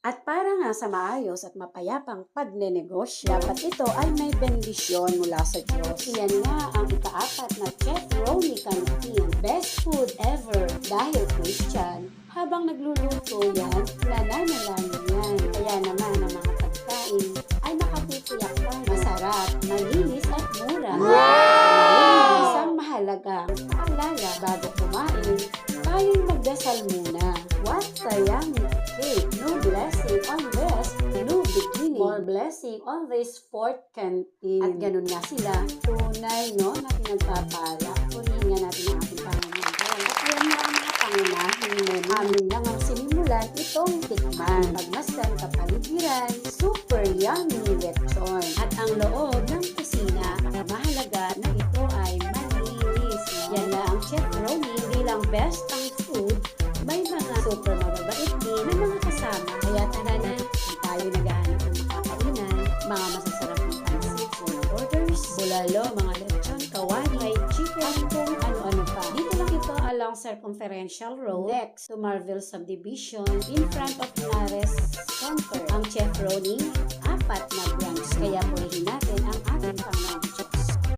At para nga sa maayos at mapayapang pagnenegosyo, dapat ito ay may bendisyon mula sa Diyos. Iyan nga ang ikaapat na Chef Ronnie Cantin, best food ever dahil Christian. Habang nagluluto yan, nananalangin yan. Kaya naman ang mga pagkain ay makatitiyak kang masarap, malinis at mura. Isang mahalagang paalala bago kumain, tayong magdasal muna. What a yummy cake! No blessing unless no beginning. More blessing on this fourth canteen. At ganun nga sila, tunay no, na pinagpapala. Purihin nga natin ang ating Panginoon. At yan na ang mga pangunahing menu. Amin lang ang sinimulan itong tikman. Pagmasdan kapaligiran, super yummy lechon. At ang loob ng kusina, mahalaga na ito ay malinis. Yan na ang Chef Ronnie bilang best ang food. May mga super mababait din na mga kasama. Kaya tara na, kung tayo naghahanap ng makakainan, mga masasarap ng pansit, full orders, bulalo, mga lechon, kawali, fried chicken, at kung ano-ano pa. Dito lang ito along Circumferential Road, next to Marvel Subdivision, in front of Nares Center. Ang Chef Ronnie, 4 na